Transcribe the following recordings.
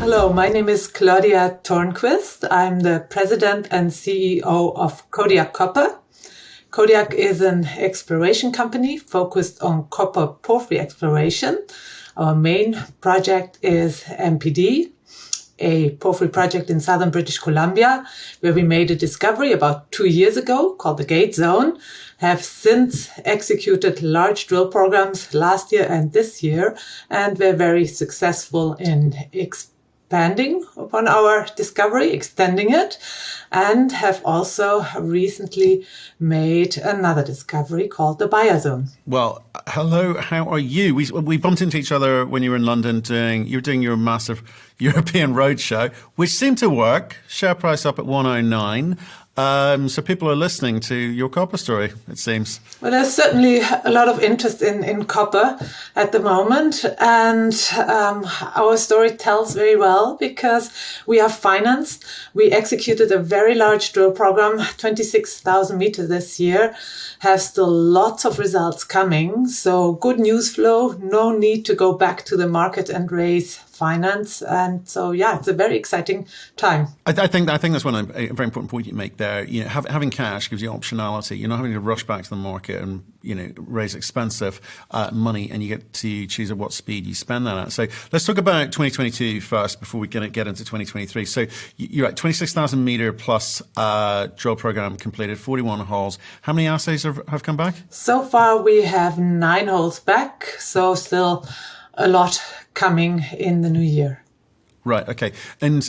Hello, my name is Claudia Tornquist. I'm the president and CEO of Kodiak Copper. Kodiak is an exploration company focused on copper porphyry exploration. Our main project is MPD, a porphyry project in southern British Columbia, where we made a discovery about 2 years ago called the Beyer Zone, have since executed large drill programs last year and this year, and we're very successful in expanding upon our discovery, extending it, and have also recently made another discovery called the Beyer Zone. Well, hello, how are you? We bumped into each other when you were in London doing your massive European roadshow, which seemed to work. Share price up at 109. So people are listening to your copper story, it seems. Well, there's certainly a lot of interest in copper at the moment, and our story tells very well because we are financed. We executed a very large drill program, 26,000 meters this year, have still lots of results coming. So good news flow, no need to go back to the market and raise finance. And so, yeah, it's a very exciting time. I think that's a very important point you make there. You know, having cash gives you optionality. You're not having to rush back to the market and, raise expensive money, and you get to choose at what speed you spend that at. So let's talk about 2022 first before we get into 2023. So you're at 26,000 meter plus drill program completed, 41 holes. How many assays have come back? So far, we have 9 holes back, so still a lot coming in the new year. Right. Okay. And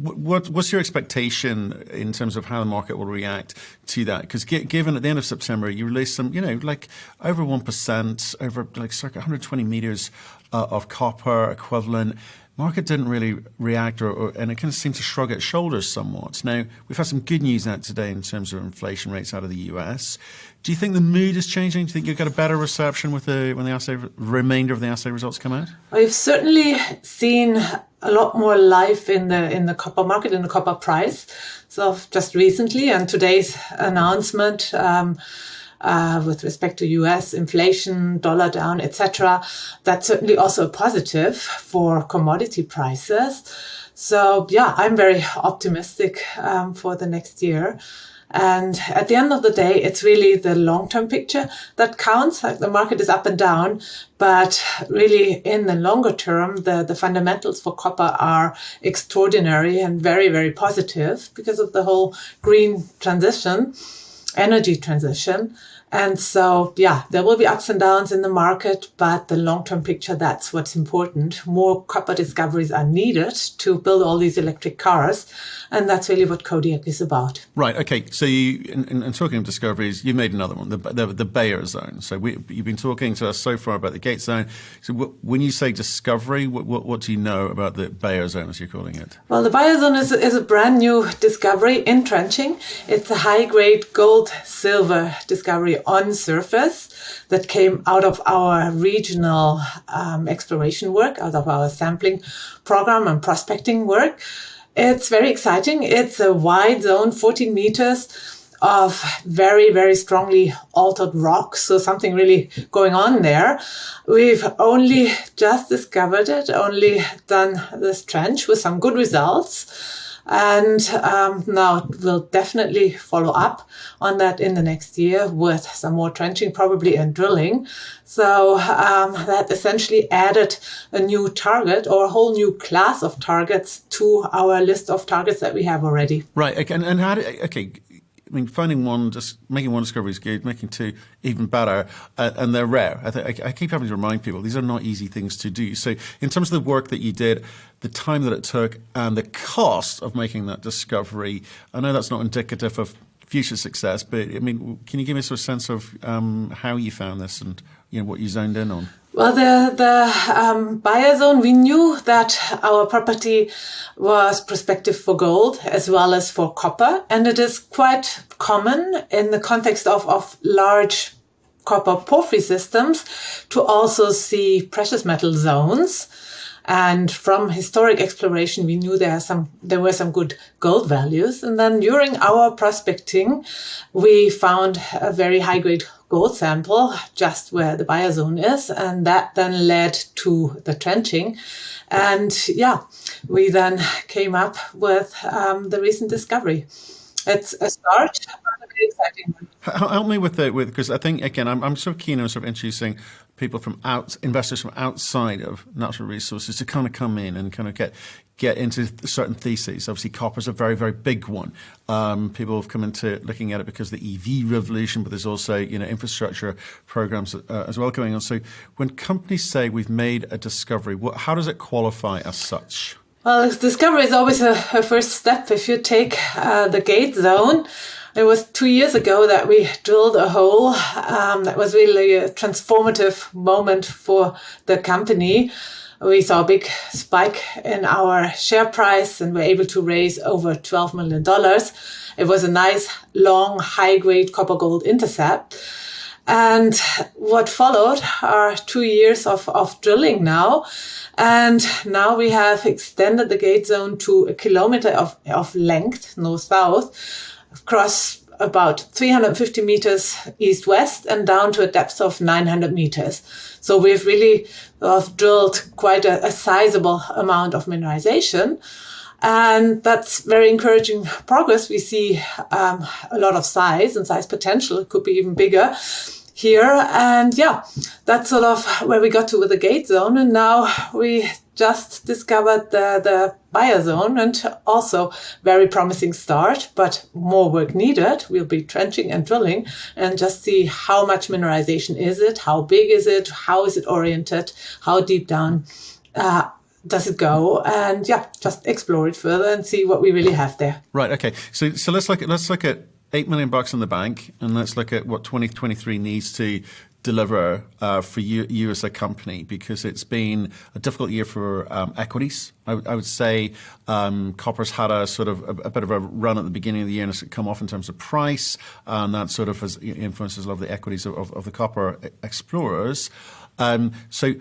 what's your expectation in terms of how the market will react to that? Because given at the end of September, you released some, like over 1%, over like circa 120 meters of copper equivalent. Market didn't really react, and it kind of seemed to shrug its shoulders somewhat. Now, we've had some good news out today in terms of inflation rates out of the US. Do you think the mood is changing? Do you think you'll get a better reception when the remainder of the assay results come out? We've certainly seen a lot more life in the copper market, in the copper price. So just recently, and today's announcement with respect to US inflation, dollar down, etc., that's certainly also a positive for commodity prices. So yeah, I'm very optimistic for the next year. And at the end of the day, it's really the long-term picture that counts. Like the market is up and down, but really in the longer term, the fundamentals for copper are extraordinary and very, very positive because of the whole green transition, energy transition. And so, yeah, there will be ups and downs in the market, but the long-term picture, that's what's important. More copper discoveries are needed to build all these electric cars. And that's really what Kodiak is about. Right. Okay. So in talking of discoveries, you've made another one, the Beyer Zone. So you've been talking to us so far about the Gate Zone. So when you say discovery, what do you know about the Beyer Zone, as you're calling it? Well, the Beyer Zone is a brand new discovery in trenching. It's a high-grade gold-silver discovery on surface that came out of our regional exploration work, out of our sampling program and prospecting work. It's very exciting. It's a wide zone, 14 meters of very, very strongly altered rock. So something really going on there. We've only just discovered it, only done this trench with some good results. And now we'll definitely follow up on that in the next year with some more trenching, probably, and drilling. So that essentially added a new target or a whole new class of targets to our list of targets that we have already. Right. And I mean, making one discovery is good, making two even better, and they're rare. I keep having to remind people, these are not easy things to do. So in terms of the work that you did, the time that it took, and the cost of making that discovery, I know that's not indicative of future success, but I mean, can you give us a sense of how you found this and what you zoned in on? Well, the Beyer Zone, we knew that our property was prospective for gold as well as for copper. And it is quite common in the context of large copper porphyry systems to also see precious metal zones. And from historic exploration, we knew there were some good gold values. And then during our prospecting, we found a very high-grade gold sample just where the Beyer Zone is. And that then led to the trenching. And we then came up with the recent discovery. It's a start, but a very exciting one. Help me with because I think, again, I'm sort of keen on sort of introducing people investors from outside of natural resources to kind of come in and kind of get into certain theses. Obviously, copper is a very, very big one. People have come into looking at it because of the EV revolution, but there's also, infrastructure programs as well going on. So when companies say we've made a discovery, how does it qualify as such? Well, discovery is always a first step. If you take the Gate Zone, it was 2 years ago that we drilled a hole. That was really a transformative moment for the company. We saw a big spike in our share price and were able to raise over $12 million. It was a nice, long, high-grade copper-gold intercept. And what followed are 2 years of drilling now. And now we have extended the Gate Zone to 1 kilometer of length, north-south, across about 350 meters east-west and down to a depth of 900 meters. So we've really drilled quite a sizable amount of mineralization. And that's very encouraging progress. We see a lot of size and size potential. It could be even bigger here. And that's sort of where we got to with the Gate Zone. And now we just discovered the Beyer Zone, and also very promising start, but more work needed. We'll be trenching and drilling and just see how much mineralization is it, how big is it, how is it oriented, how deep down does it go, and just explore it further and see what we really have there. Right. Okay. So let's look at $8 million in the bank, and let's look at what 2023 needs to deliver for you as a company, because it's been a difficult year for equities. I would say copper's had a sort of a bit of a run at the beginning of the year and it's come off in terms of price, and that sort of has influences a lot of the equities of the copper explorers. So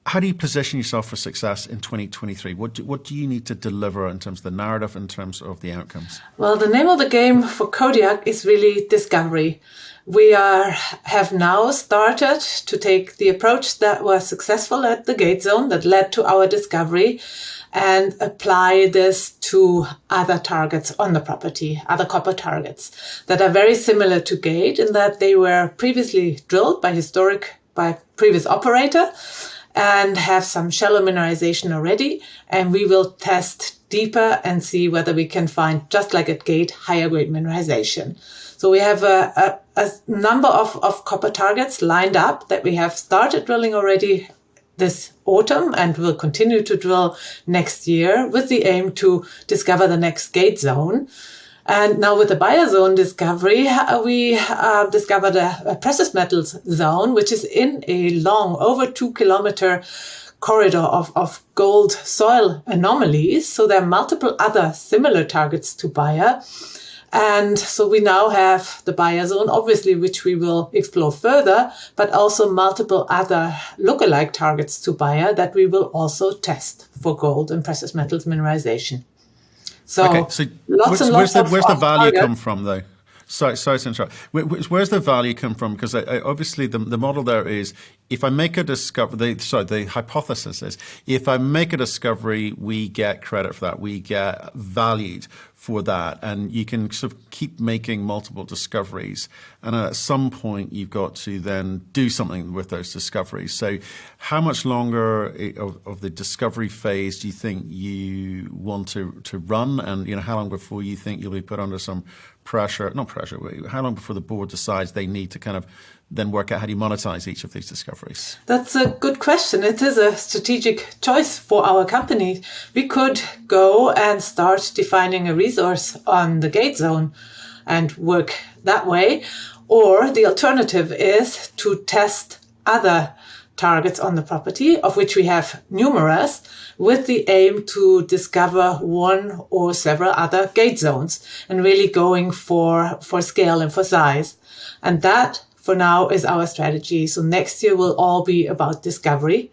how do you position yourself for success in 2023? What do you need to deliver in terms of the narrative, in terms of the outcomes? Well, the name of the game for Kodiak is really discovery. We have now started to take the approach that was successful at the Gate Zone that led to our discovery and apply this to other targets on the property, other copper targets that are very similar to Gate in that they were previously drilled by previous operator and have some shallow mineralization already. And we will test deeper and see whether we can find, just like at Gate, higher grade mineralization. So we have a number of copper targets lined up that we have started drilling already this autumn and will continue to drill next year with the aim to discover the next Gate Zone. And now with the Beyer Zone discovery, we discovered a precious metals zone, which is in a long, over 2 kilometer corridor of gold soil anomalies. So there are multiple other similar targets to Beyer. And so we now have the Beyer Zone, obviously, which we will explore further, but also multiple other lookalike targets to Beyer that we will also test for gold and precious metals mineralization. So lots and lots of where's the value targets. come from, though? Sorry to interrupt. Where's the value come from? Because obviously the model there is, if I make a discovery, the hypothesis is, if I make a discovery, we get credit for that. We get valued for that. And you can sort of keep making multiple discoveries. And at some point, you've got to then do something with those discoveries. So how much longer of the discovery phase do you think you want to run? And how long before you think you'll be put under some pressure, not pressure, how long before the board decides they need to kind of then work out how do you monetize each of these discoveries? That's a good question. It is a strategic choice for our company. We could go and start defining a resource on the Gate Zone and work that way. Or the alternative is to test other targets on the property, of which we have numerous, with the aim to discover one or several other Gate Zones and really going for scale and for size. And that, for now, is our strategy. So next year will all be about discovery.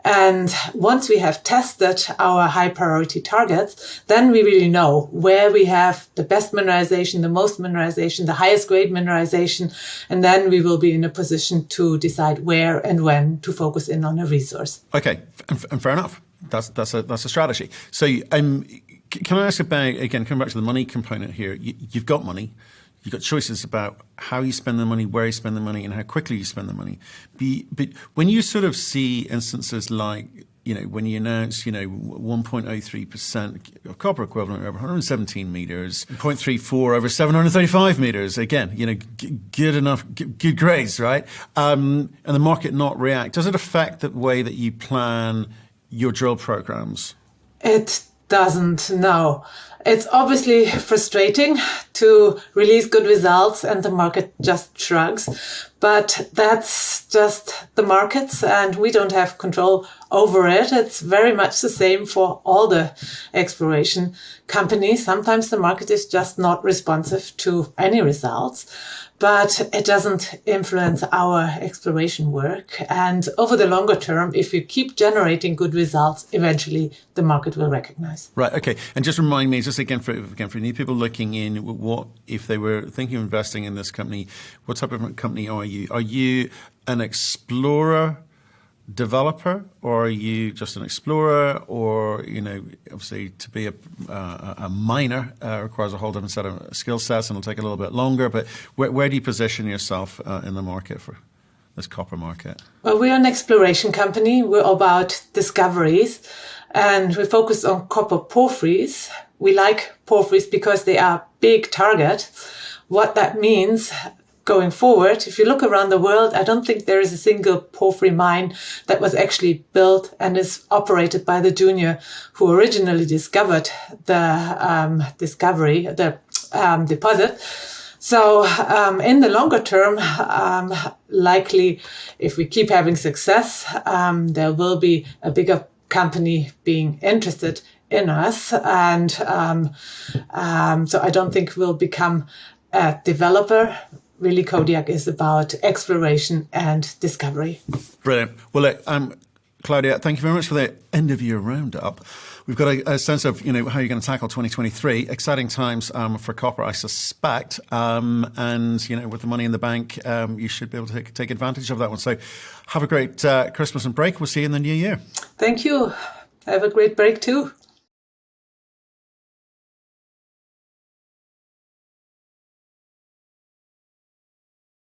And once we have tested our high priority targets, then we really know where we have the best mineralization, the most mineralization, the highest grade mineralization. And then we will be in a position to decide where and when to focus in on a resource. Okay, and fair enough. That's a strategy. So can I ask about, again, coming back to the money component here, you've got money. You've got choices about how you spend the money, where you spend the money, and how quickly you spend the money. But when you sort of see instances like, when you announce, 1.03% of copper equivalent over 117 meters, 0.34 over 735 meters, again, good grades, right? And the market not react. Does it affect the way that you plan your drill programs? It doesn't, no. It's obviously frustrating to release good results and the market just shrugs, but that's just the markets and we don't have control over it. It's very much the same for all the exploration companies. Sometimes the market is just not responsive to any results, but it doesn't influence our exploration work. And over the longer term, if you keep generating good results, eventually the market will recognize. Right. Okay. And just remind me, just again for new people looking in, what if they were thinking of investing in this company? What type of company are you? Are you an explorer, developer, or are you just an explorer? Or obviously to be a miner requires a whole different set of skill sets, and it'll take a little bit longer. But where do you position yourself in the market for this copper market? Well, we're an exploration company. We're about discoveries, and we focus on copper porphyries. We like porphyries because they are big target. What that means going forward, if you look around the world, I don't think there is a single porphyry mine that was actually built and is operated by the junior who originally discovered the deposit. So in the longer term, likely if we keep having success, there will be a bigger company being interested in us. And so I don't think we'll become a developer. Really, Kodiak is about exploration and discovery. Brilliant. Well, look, Claudia, thank you very much for the end of year roundup. We've got a sense of how you're going to tackle 2023. Exciting times for copper, I suspect. And with the money in the bank, you should be able to take advantage of that one. So, have a great Christmas and break. We'll see you in the new year. Thank you. Have a great break too.